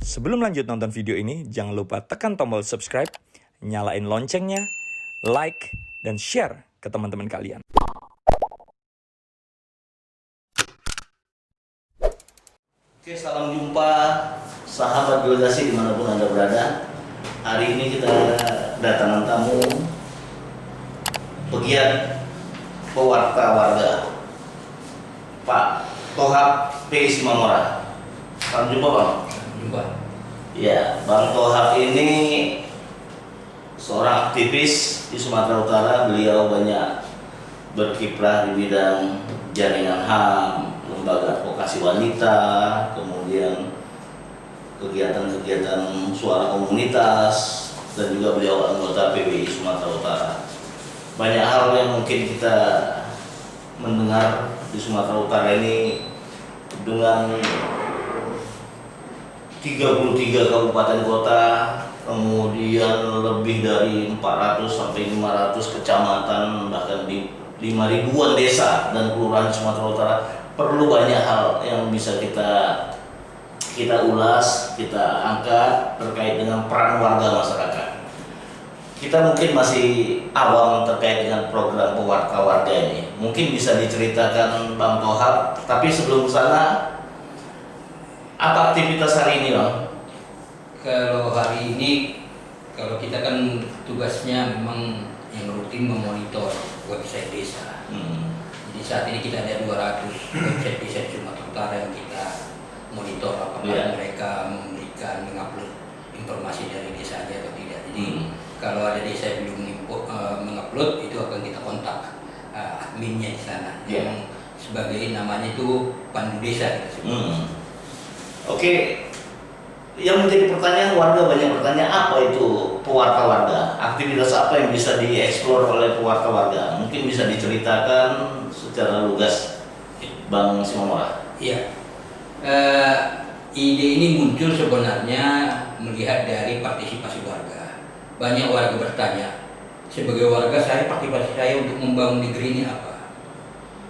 Sebelum lanjut nonton video ini, jangan lupa tekan tombol subscribe, nyalain loncengnya, like, dan share ke teman-teman kalian. Oke, salam jumpa sahabat delegasi dimanapun Anda berada. Hari ini kita datangan tamu pegiat pewarta warga, Pak Tohab P. Simamora. Salam jumpa, Bang. Jumpa. Ya, Bang Tohab ini seorang aktivis di Sumatera Utara. Beliau banyak berkiprah di bidang jaringan HAM, lembaga advokasi wanita, kemudian kegiatan-kegiatan suara komunitas, dan juga beliau anggota PBI Sumatera Utara. Banyak hal yang mungkin kita mendengar di Sumatera Utara ini dengan 33 kabupaten kota, kemudian lebih dari 400 sampai 500 kecamatan, bahkan di 5.000-an desa dan kelurahan Sumatera Utara. Perlu banyak hal yang bisa kita ulas, kita angkat terkait dengan peran warga masyarakat. Kita mungkin masih awam terkait dengan program pewarta warga ini. Mungkin bisa diceritakan Bang Tohab, tapi sebelum sana, apa aktivitas hari ini, Bang? Kalau hari ini, kalau kita kan tugasnya memang yang rutin memonitor website desa. Jadi saat ini kita ada 200 website desa di Sumatera Utara yang kita monitor apakah mereka memberikan, mengupload informasi dari desanya atau tidak. Jadi kalau ada desa yang belum mengupload, itu akan kita kontak adminnya di sana, yang sebagai namanya itu pandu desa kita sebut. Oke, yang menjadi pertanyaan warga banyak bertanya, apa itu pewarta warga? Aktivitas apa yang bisa dieksplor oleh pewarta warga? Mungkin bisa diceritakan secara lugas, Bang Simamora. Iya. Ide ini muncul sebenarnya melihat dari partisipasi warga. Banyak warga bertanya, sebagai warga partisipasi saya untuk membangun negeri ini apa?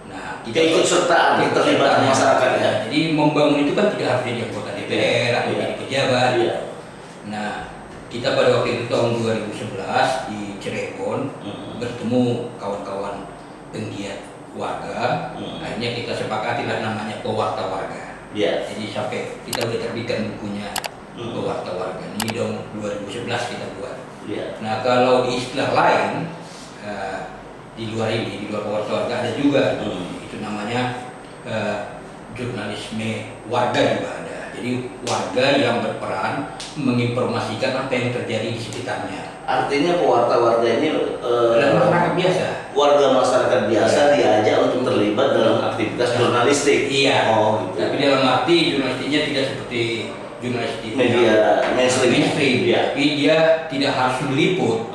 Nah, Keikutsertaan, keterlibatan masyarakat ya. Jadi membangun itu kan tidak harus jadi anggota DPR atau jadi pejabat. Nah, kita pada waktu itu tahun 2011 di Cirebon bertemu kawan-kawan penggiat warga. Akhirnya kita sepakatilah namanya pewarta warga. Jadi sampai kita udah terbitkan bukunya pewarta warga. Ini tahun 2011 kita buat. Nah, kalau di istilah lain di luar pewarta warga ada juga. Itu namanya jurnalisme warga juga ada. Jadi warga yang berperan menginformasikan apa yang terjadi di sekitarnya. Artinya pewarta warga ini masyarakat biasa. Warga masyarakat biasa diajak untuk terlibat dalam aktivitas jurnalistik. Iya. Oh, gitu. Tapi dalam arti jurnalistiknya tidak seperti jurnalistik media mainstream. Tapi dia tidak harus meliput.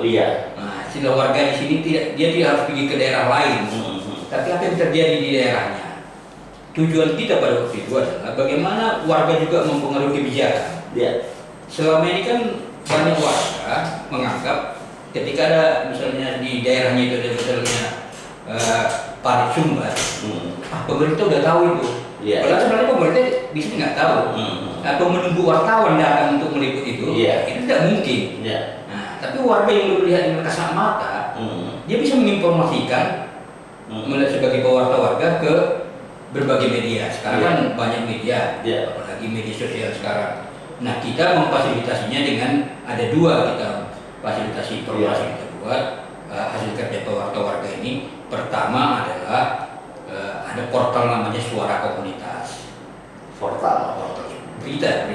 Nah, istilah warga di sini dia tidak harus pergi ke daerah lain. Tapi apa yang terjadi di daerahnya? Tujuan kita pada waktu itu adalah bagaimana warga juga mempengaruhi kebijakan. Selama ini kan banyak warga menganggap ketika ada misalnya di daerahnya itu ada misalnya parit sumber, pemerintah udah tahu itu. Padahal sebenarnya pemerintah di sini nggak tahu. Atau menunggu wartawan datang untuk meliput itu tidak mungkin. Nah, tapi warga yang melihat dengan kasat mata, dia bisa menginformasikan sebagai pewarta warga ke berbagai media. Sekarang kan banyak media, apalagi media sosial sekarang. Nah, kita memfasilitasinya dengan ada dua kita fasilitasi informasi kita buat hasil kerja pewarta warga ini. Pertama adalah ada portal namanya Suara Komunitas. Portal berita.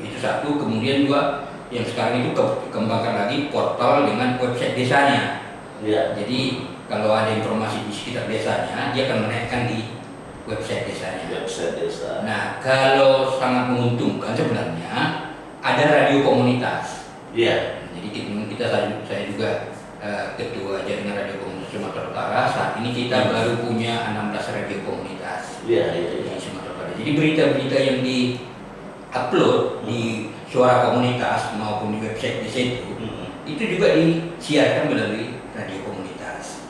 Itu satu. Kemudian dua, yang sekarang itu kembangkan lagi portal dengan website desanya. Jadi kalau ada informasi di sekitar desanya, dia akan menaikkan di website desanya. Nah, kalau sangat menguntungkan sebenarnya ada radio komunitas. Jadi saya juga ketua jaringan radio komunitas Sumatera Utara. Saat ini kita baru punya 16 radio komunitas di Sumatera Utara. Jadi berita-berita yang di-upload di Suara Komunitas maupun di website desa itu juga disiarkan melalui radio komunitas.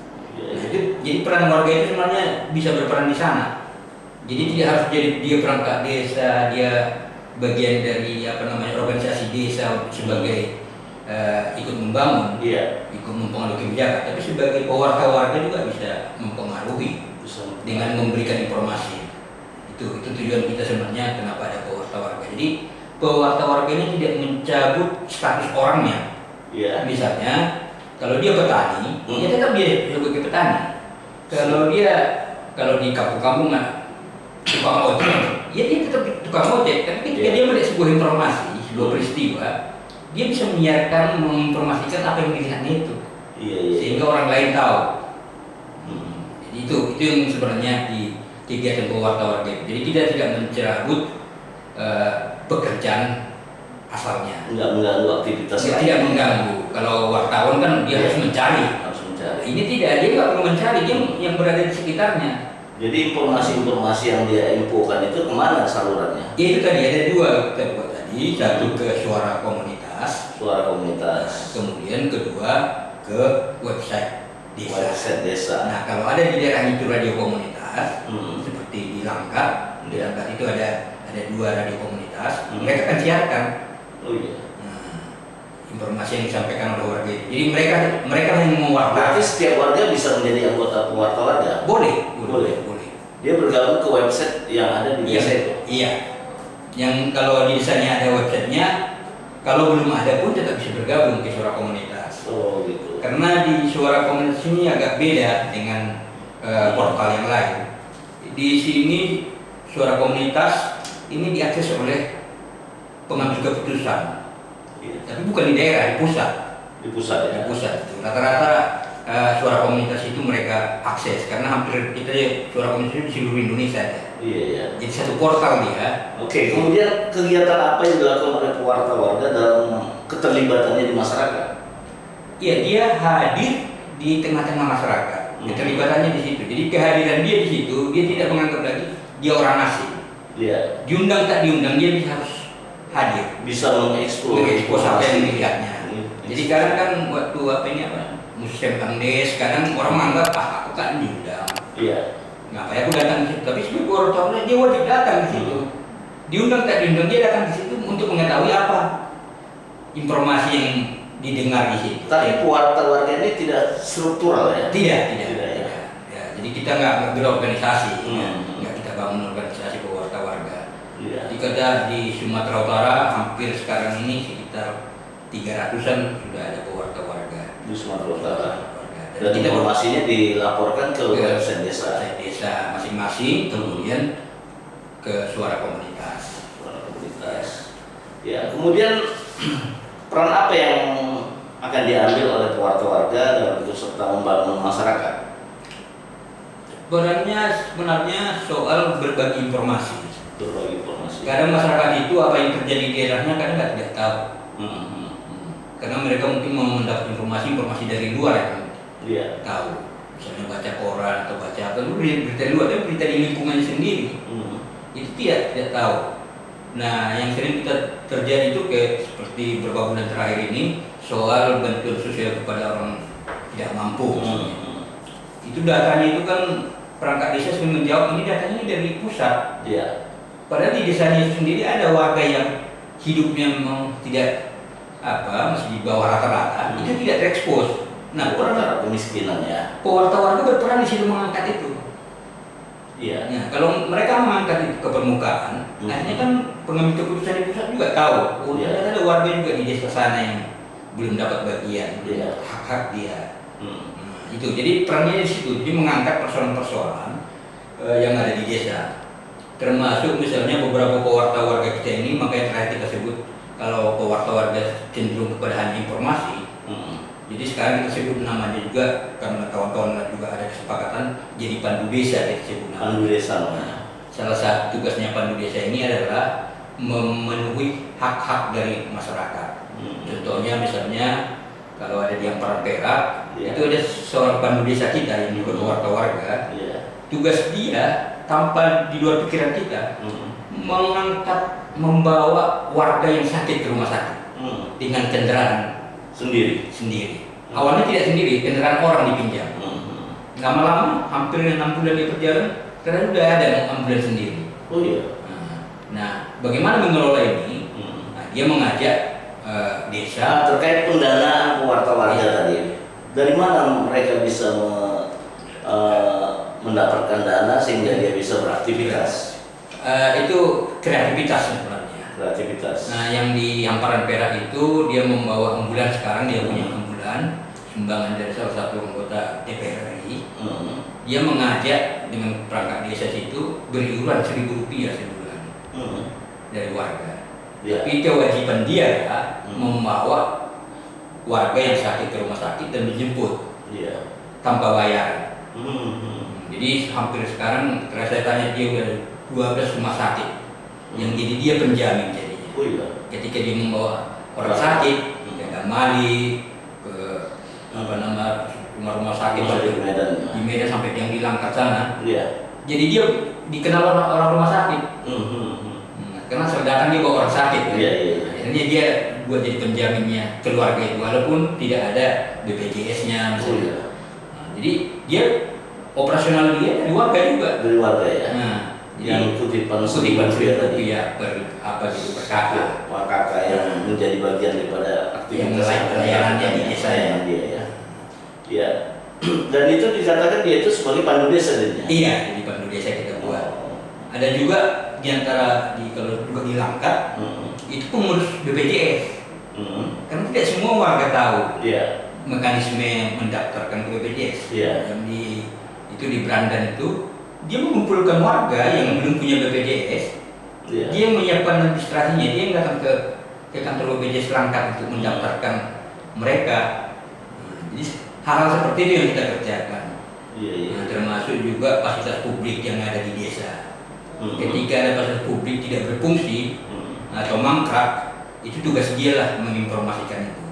Jadi peran warga itu sebenarnya bisa berperan di sana. Jadi tidak harus jadi dia perangkat desa, dia bagian dari organisasi desa sebagai ikut membangun, ikut mempengaruhi kebijakan, tapi sebagai pewarta warga juga bisa mempengaruhi dengan memberikan informasi. Itu tujuan kita sebenarnya kenapa ada pewarta warga. Jadi pewarta warga ini tidak mencabut status orangnya. Misalnya kalau dia petani, dia tetap dia sebagai petani. Kalau di kampung-kampung tukang ojek, dia tetap tukang ojek. Tapi ketika dia melihat sebuah informasi, sebuah peristiwa, dia bisa menyiarkan, menginformasikan apa yang dilihatnya itu, sehingga orang lain tahu. Jadi itu yang sebenarnya di kegiatan pewarta warga. Jadi kita tidak mencabut pekerjaan asalnya. Enggak mengganggu aktivitas lain. Tidak mengganggu. Kalau wartawan kan dia harus mencari. Ini tidak, dia nggak perlu mencari, dia yang berada di sekitarnya. Jadi informasi-informasi yang dia infokan itu kemana salurannya? Ya itu tadi ada dua kita buat tadi, satu ke suara komunitas, kemudian kedua ke website desa. Nah kalau ada di daerah itu radio komunitas, seperti di Langkat, itu ada dua radio komunitas, mereka akan siarkan. Informasi yang disampaikan oleh warga. Jadi mereka yang mewartakan. Berarti setiap warga bisa menjadi anggota pewarta warga? Boleh. Dia bergabung ke website yang ada di desa itu? Iya. Yang kalau di desanya ada websitenya, kalau belum ada pun tetap bisa bergabung ke suara komunitas. Oh gitu. Karena di suara komunitas ini agak beda dengan portal yang lain. Di sini suara komunitas ini diakses oleh pengambil keputusan. Tapi bukan di daerah, di pusat. Di pusat ya? Di pusat. Rata-rata suara komunitas itu mereka akses karena hampir suara komunitas itu di seluruh Indonesia ada. Iya. Jadi satu portal dia. Oke, kemudian kegiatan apa yang dilakukan oleh pewarta warga dalam keterlibatannya di masyarakat? Iya, dia hadir di tengah-tengah masyarakat. Keterlibatannya di situ. Jadi kehadiran dia di situ, dia tidak menganggap lagi dia orang asing. Diundang tak diundang dia bisa harus hadir, bisa mengekspos apa yang dilihatnya. Jadi kadang kan waktu musim Andes, kadang orang menganggap aku kan diundang. Ngapain aku datang di situ? Tapi sebagai wartawan dia wajib datang di situ. Diundang tak diundang dia datang di situ untuk mengetahui apa informasi yang didengar di situ. Tapi pewarta warga ini tidak struktural ya? Tidak. Ya, jadi kita nggak berorganisasi, nggak kita bangun organisasi pewarta warga. Jadi kada di Sumatera Utara hampir sekarang ini sekitar 300-an sudah ada pewarta warga di Sumatera Utara. Dan informasinya dilaporkan ke website desa masing-masing, kemudian ke suara komunitas. Ya, kemudian peran apa yang akan diambil oleh pewarta warga dalam ikut serta membangun masyarakat? Perannya sebenarnya soal berbagi informasi. Kadang masyarakat itu apa yang terjadi di daerahnya kadang tidak tahu. Karena mereka mungkin mau mendapat informasi dari luar yang tahu. Misalnya baca koran atau baca apa, berita luar, tapi berita di lingkungannya sendiri. Itu tidak tahu. Nah, yang sering kita terjadi itu kayak seperti beberapa bulan terakhir ini soal bantuan sosial kepada orang tidak mampu. Itu datanya itu kan perangkat desa sering menjawab ini datanya dari pusat. Padahal di desanya itu sendiri ada warga yang hidupnya memang tidak masih di bawah rata-rata, itu tidak terekspos. Nah, peran kemiskinan ya. Pewarta warga berperan di situ mengangkat itu. Nah, kalau mereka mengangkat itu ke permukaan, akhirnya kan pengambil keputusan di pusat juga tahu. Ternyata ada warga juga di desa sana yang belum dapat bagian, hak-hak dia. Nah, itu. Jadi perannya di situ. Jadi mengangkat persoalan-persoalan yang ada di desa. Termasuk misalnya beberapa pewarta warga kita ini, makanya terakhir kita sebut kalau pewarta warga cenderung kepada hanya informasi. Jadi sekarang kita sebut namanya juga karena kawan-kawan juga ada kesepakatan jadi pandu desa kita sebut namanya. Pandu desa. Salah satu tugasnya pandu desa ini adalah memenuhi hak-hak dari masyarakat. Contohnya misalnya kalau ada di Amparan Perak, itu ada seorang pandu desa kita yang juga pewarta warga. Tugas dia tanpa di luar pikiran kita mengangkat, membawa warga yang sakit ke rumah sakit dengan kendaraan sendiri. Awalnya tidak sendiri, kendaraan orang dipinjam. Lama-lama hampir 6 bulan dia berjalan, karena sudah ada ambulan sendiri. Oh iya. Nah, bagaimana mengelola ini? Nah, dia mengajak desa. Terkait pendanaan pewarta warga tadi, dari mana mereka bisa mendapatkan dana sehingga dia bisa beraktivitas? Itu kreativitas sebenarnya. Kreativitas. Nah, yang di Hamparan Perak itu dia membawa ambulan, sekarang dia punya ambulan sumbangan dari salah satu anggota DPR RI. Dia mengajak dengan perangkat desa situ beri iuran Rp1.000 sebulan dari warga. Tapi kewajiban dia membawa warga yang sakit ke rumah sakit dan menjemput tanpa bayar. Jadi hampir sekarang saya tanya dia udah 12 rumah sakit yang jadi dia penjamin jadinya. Ketika dia membawa orang sakit ke Mali, ke rumah-rumah sakit di Medan sampai yang di Langkat sana. Jadi dia dikenal orang rumah sakit. Karena sedangkan dia bawa orang sakit. Akhirnya dia buat jadi penjaminnya keluarga itu walaupun tidak ada BPJS-nya misalnya. Jadi dia operasional dia dari warga juga. Dari warga ya. Yang kutipan tadi ya per kakak yang menjadi bagian daripada aktivitas pelayanannya di desa dia ya. Iya. Dan itu dikatakan dia itu sebagai pandu desa jadinya. Iya, jadi pandu desa kita buat. Ada juga di antara kalau juga di Langkat itu pengurus BPJS. Karena tidak semua warga tahu mekanisme mendaftarkan ke BPJS. Yang itu di Brandan itu dia mengumpulkan warga yang belum punya BPJS. Dia menyiapkan administrasinya, dia datang ke kantor BPJS Langkat untuk mendaftarkan mereka. Jadi hal-hal seperti itu yang kita kerjakan. Nah, termasuk juga fasilitas publik yang ada di desa. Ketika ada fasilitas publik tidak berfungsi atau mangkrak, itu tugas dia lah menginformasikan itu.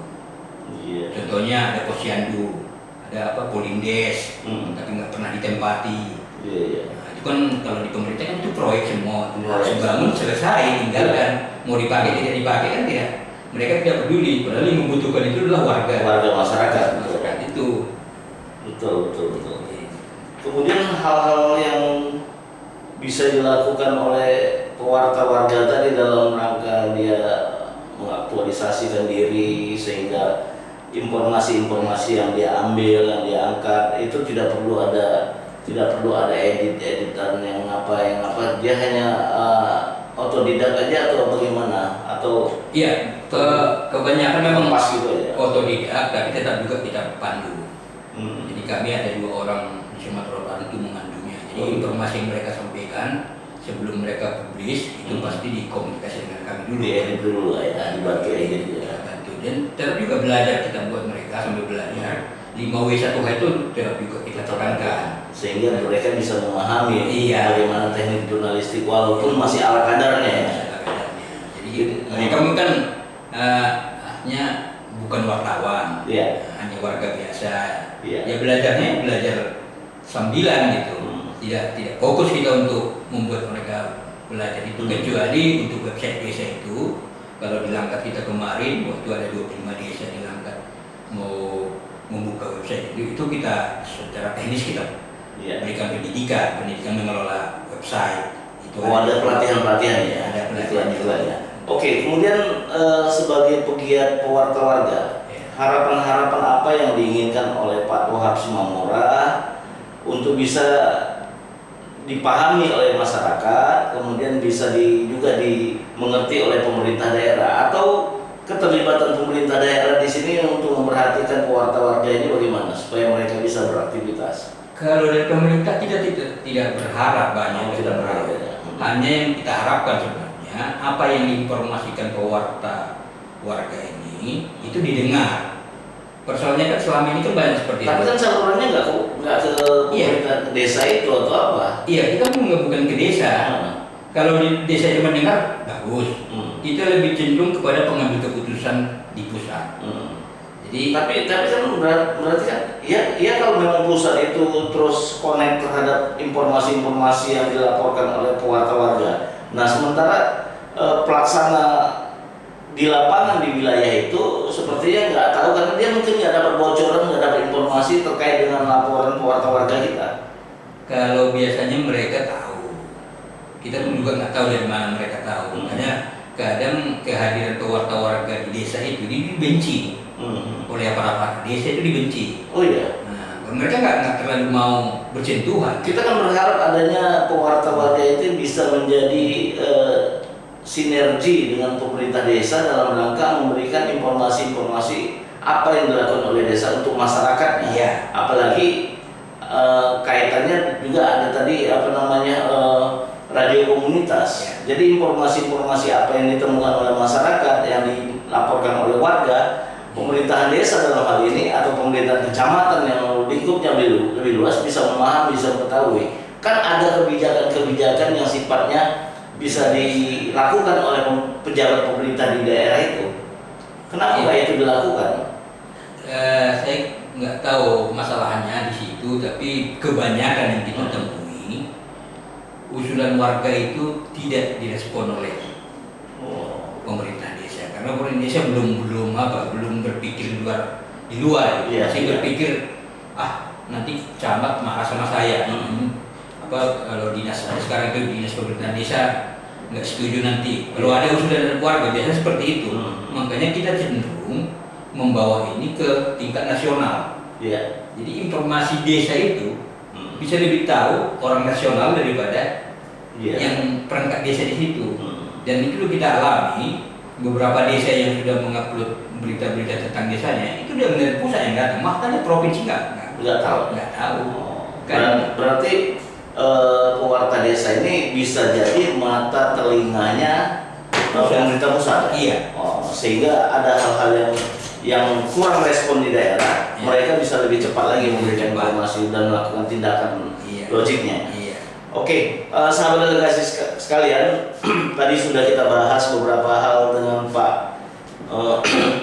Contohnya ada posyandu, ada Polindes, tapi nggak pernah ditempati. Nah, itu kan kalau di pemerintah kan itu proyek semua, harus bangun selesai, tinggalkan. Mau dipakai tidak dipakai kan tidak. Mereka tidak peduli, padahal yang membutuhkan itu adalah warga masyarakat itu. Betul. Kemudian hal-hal yang bisa dilakukan oleh pewarta warga tadi dalam rangka dia mengaktualisasikan diri sehingga informasi-informasi yang dia ambil, yang dia angkat itu tidak perlu ada editan yang apa, dia hanya otodidak aja atau bagaimana, atau kebanyakan memang pas gitu aja. Otodidak, tapi tetap juga kita pandu. Jadi kami ada 2 orang di Sumatera Utara itu memandunya. Jadi informasi yang mereka sampaikan sebelum mereka publis itu pasti dikomunikasi dengan kami dulu. Diedit dulu lah ya, dibantu edit ya. Dan tetap juga belajar kita buat mereka sambil belajar. 5W1H itu tetap juga kita tekankan sehingga mereka bisa memahami bagaimana teknik jurnalistik walaupun masih ala kadarnya ya. Jadi mereka kan hanya bukan wartawan, hanya warga biasa. Ya belajar sambilan gitu. Tidak fokus kita untuk membuat mereka belajar itu, kecuali untuk website desa itu. Kalau di Langkat kita kemarin waktu ada 25 desa di Langkat mau membuka website itu kita secara teknis kita berikan pendidikan mengelola website itu. Ada pelatihan ya. Ada pelatihan juga ya. Oke, kemudian sebagai pegiat pewarta warga, harapan-harapan apa yang diinginkan oleh Pak Tohab Simamora untuk bisa dipahami oleh masyarakat, kemudian bisa juga dimengerti oleh pemerintah daerah, atau keterlibatan pemerintah daerah di sini untuk memperhatikan pewarta warga ini bagaimana supaya mereka bisa beraktivitas? Kalau dari pemerintah kita tidak berharap banyak, hanya yang kita harapkan sebenarnya apa yang diinformasikan pewarta warga ini itu didengar. Persoalannya kan selama ini kan banyak seperti itu. Tapi kan salurannya nggak ke pemerintah desa itu atau apa? Iya, kita bukan ke desa. Kalau di desa cuma dengar bagus. Kita lebih cenderung kepada pengambil keputusan di pusat. Jadi tapi kan berarti kan ya kalau memang pusat itu terus connect terhadap informasi-informasi yang dilaporkan oleh pewarta warga. Nah, sementara pelaksana di lapangan di wilayah itu sepertinya nggak tahu, karena dia mungkin nggak dapat bocoran, nggak dapat informasi terkait dengan laporan pewarta warga kita. Kalau biasanya mereka tahu, Kita pun juga nggak tahu dari mana mereka tahu. Makanya kadang kehadiran warga di desa itu dibenci oleh para desa, itu dibenci. Oh iya. Nah, mereka nggak terlalu mau bersentuhan. Kita kan berharap adanya pewarta-warga itu bisa menjadi sinergi dengan pemerintah desa dalam rangka memberikan informasi-informasi apa yang dilakukan oleh desa untuk masyarakatnya. Iya. Apalagi kaitannya juga ada tadi radio komunitas. Ya. Jadi informasi-informasi apa yang ditemukan oleh masyarakat, yang dilaporkan oleh warga, pemerintahan desa dalam hal ini atau pemerintahan kecamatan yang lingkupnya lebih luas bisa memahami, bisa mengetahui. Kan ada kebijakan-kebijakan yang sifatnya bisa dilakukan oleh pejabat pemerintah di daerah itu. Kenapa itu dilakukan? Saya nggak tahu masalahnya di situ, tapi kebanyakan yang kita temui usulan warga itu tidak direspon oleh pemerintah desa, karena pemerintah desa belum berpikir di luar, masih berpikir nanti camat marah sama saya. Kalau dinas sekarang itu dinas pemerintahan desa nggak setuju nanti. Kalau ada usulan warga biasanya seperti itu. Makanya kita cenderung membawa ini ke tingkat nasional. Jadi informasi desa itu bisa lebih tahu orang nasional daripada yang perangkat desa di situ. Dan itu kita alami, beberapa desa yang sudah mengupload berita-berita tentang desanya itu dari pusat yang datang, makanya provinsi nggak tahu. Berarti pewarta desa ini bisa jadi mata telinganya pemerintah pusat. Iya. Sehingga ada hal-hal yang kurang respon di daerah, mereka bisa lebih cepat lagi memberikan informasi dan melakukan tindakan logiknya. Oke, sahabat delegasi sekalian, tadi sudah kita bahas beberapa hal dengan Pak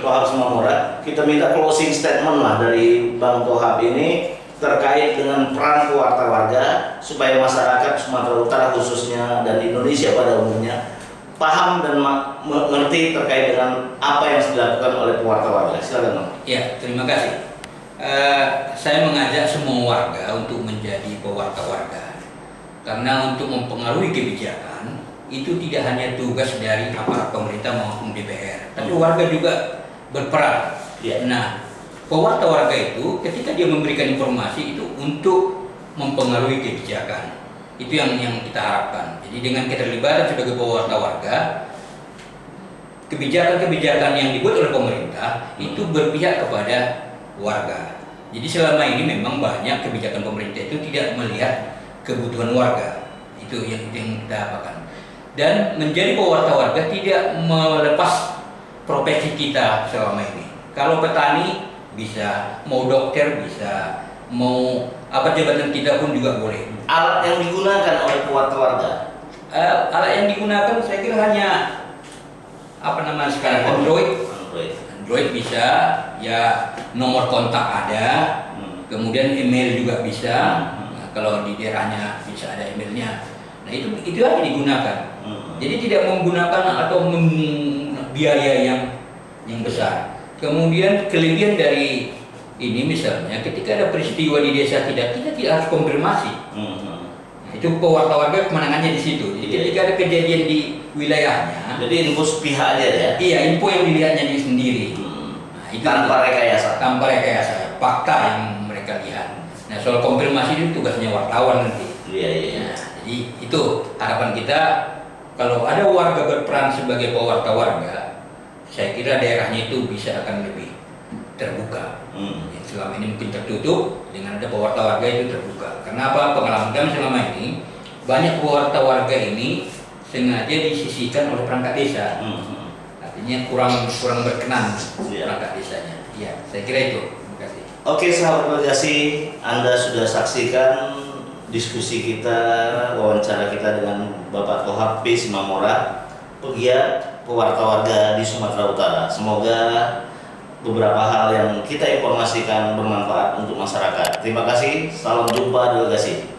Tohab Sumamura. Kita minta closing statement lah dari Bang Tohab ini terkait dengan peran pewarta warga supaya masyarakat Sumatera Utara khususnya dan Indonesia pada umumnya paham dan mengerti terkait dengan apa yang dilakukan oleh pewarta warga. Silakan, Bang. Ya, terima kasih. Saya mengajak semua warga untuk menjadi pewarta warga. Karena untuk mempengaruhi kebijakan itu tidak hanya tugas dari aparat pemerintah maupun DPR, tapi warga juga berperan. Nah, pewarta warga itu ketika dia memberikan informasi itu untuk mempengaruhi kebijakan. Itu yang kita harapkan. Jadi dengan keterlibatan sebagai pewarta warga, kebijakan-kebijakan yang dibuat oleh pemerintah itu berpihak kepada warga. Jadi selama ini memang banyak kebijakan pemerintah itu tidak melihat kebutuhan warga. Itu yang kita apakan. Dan menjadi pewarta warga tidak melepas profesi kita selama ini. Kalau petani bisa, mau dokter bisa, mau apa jabatan kita pun juga boleh. Alat yang digunakan oleh pewarta warga? Alat yang digunakan saya kira hanya sekarang Android bisa, ya nomor kontak ada, kemudian email juga bisa. Kalau di daerahnya bisa ada emailnya. Nah itu aja digunakan. Jadi tidak menggunakan atau biaya yang besar. Kemudian kelebihan dari ini misalnya ketika ada peristiwa di desa kita tidak harus konfirmasi. Nah, itu pewarta warga kemenangannya di situ. Jadi ketika ada kejadian di wilayahnya, jadi info sepihak aja ya. Iya, info yang dilihatnya sendiri. Nah, itu tanpa rekayasa. Fakta yang mereka lihat. Nah, soal konfirmasi itu tugasnya wartawan nanti. Nah, jadi itu harapan kita, kalau ada warga berperan sebagai pewarta warga, saya kira daerahnya itu bisa akan lebih terbuka. Yang selama ini mungkin tertutup, dengan ada pewarta warga itu terbuka. Karena apa? Pengalaman kami selama ini banyak pewarta warga ini sengaja disisihkan oleh perangkat desa. Artinya kurang berkenan perangkat desanya. Ya, saya kira itu. Oke, sahabat delegasi, Anda sudah saksikan diskusi kita, wawancara kita dengan Bapak Tohab P. Sumamura, pegiat pewarta warga di Sumatera Utara. Semoga beberapa hal yang kita informasikan bermanfaat untuk masyarakat. Terima kasih, salam jumpa delegasi.